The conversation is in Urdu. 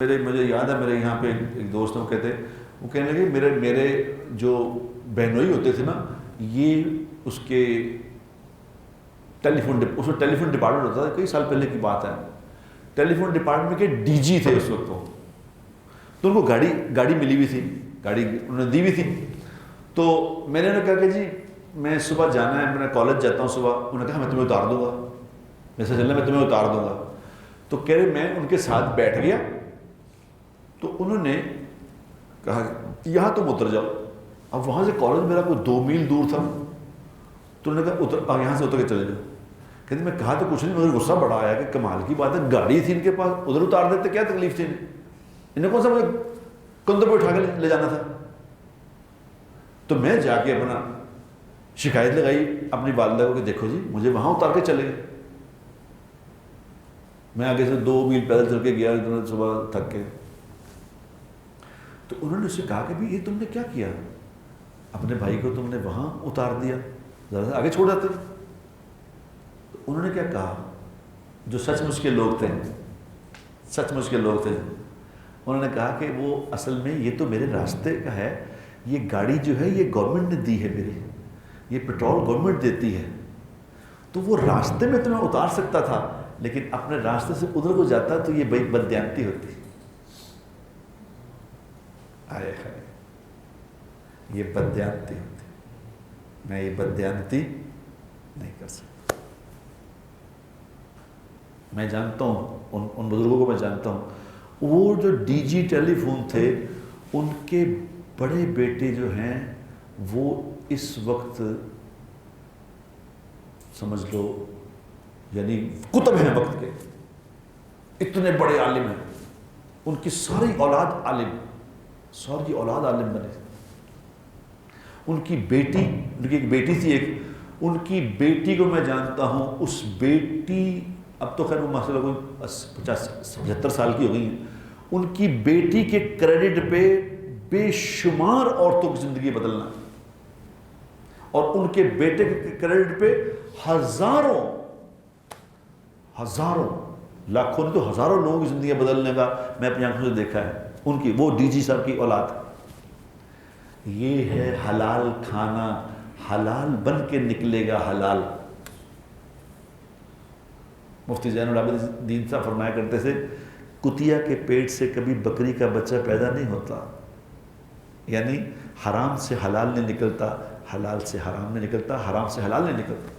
مجھے یاد ہے میرے یہاں پہ ایک دوست ہیں، وہ کہنے لگے میرے جو بہنوئی ہوتے تھے نا، یہ اس کے ٹیلی فون ڈپارٹمنٹ ہوتا تھا، کئی سال پہلے کی بات ہے، ٹیلی فون ڈپارٹمنٹ کے ڈی جی تھے اس وقت وہ، تو ان کو گاڑی ملی ہوئی تھی، گاڑی انہوں نے دی ہوئی تھی. تو میں نے کہا کہ جی میں صبح جانا ہے، میں کالج جاتا ہوں صبح. انہوں نے کہا میں تمہیں اتار دوں گا، ایسا چلنا میں تمہیں اتار دوں گا. تو کہہ رہے میں ان کے ساتھ بیٹھ گیا، تو انہوں نے کہا یہاں تم اتر جاؤ. اب وہاں سے کالج میرا کوئی 2 میل دور تھا، تو انہوں نے کہا یہاں سے اتر کے چلے جاؤ. کہتے میں کہا تو کچھ نہیں، مگر غصہ بڑا آیا کہ کمال کی بات ہے، گاڑی تھی ان کے پاس، ادھر اتار دیتے، کیا تکلیف تھی انہیں کون سا مجھے کندھوں پہ اٹھا کے لے جانا تھا. تو میں جا کے اپنا شکایت لگائی اپنی والدہ کو کہ دیکھو جی مجھے وہاں اتار کے چلے گئے. میں آگے سے 2 میل پیدل چل کے گیا صبح تھک کے. تو انہوں نے اس سے کہا کہ بھی یہ تم نے کیا کیا، اپنے بھائی کو تم نے وہاں اتار دیا، ذرا سا آگے چھوڑ جاتے. تو انہوں نے کیا کہا، جو سچ مچ کے لوگ تھے، انہوں نے کہا کہ وہ اصل میں یہ تو میرے راستے کا ہے، یہ گاڑی جو ہے یہ گورنمنٹ نے دی ہے، میری یہ پیٹرول گورنمنٹ دیتی ہے، تو وہ راستے میں تمہیں اتار سکتا تھا، لیکن اپنے راستے سے ادھر کو جاتا تو یہ بڑی بددیانتی ہوتی. آئے خیر یہ بددیانتی ہوتی، میں یہ بددیانتی نہیں کر سکتا. میں جانتا ہوں ان بزرگوں کو، میں جانتا ہوں وہ جو ڈی جی ٹیلی فون تھے، ان کے بڑے بیٹے جو ہیں وہ اس وقت سمجھ لو یعنی کتب ہیں وقت کے، اتنے بڑے عالم ہیں، ان کی ساری اولاد عالم بنے. ان کی بیٹی، ان کی ایک بیٹی تھی، ان کی بیٹی کو میں جانتا ہوں، اس بیٹی اب تو خیر وہ ماشاء اللہ کوئی 50-75 سال کی ہو گئی ہیں، ان کی بیٹی کے کریڈٹ پہ بے شمار عورتوں کی زندگی بدلنا، اور ان کے بیٹے کے کریڈٹ پہ ہزاروں لاکھوں نہیں تو ہزاروں لوگوں کی زندگی بدلنے کا میں اپنی آنکھوں سے دیکھا ہے. ان کی وہ ڈی جی صاحب کی اولاد. یہ ہے حلال کھانا، حلال بن کے نکلے گا حلال. مفتی زین العابدین صاحب فرمایا کرتے تھے کتیا کے پیٹ سے کبھی بکری کا بچہ پیدا نہیں ہوتا، یعنی حرام سے حلال نہیں نکلتا، حلال سے حرام نہیں نکلتا، حرام سے حلال نہیں نکلتا.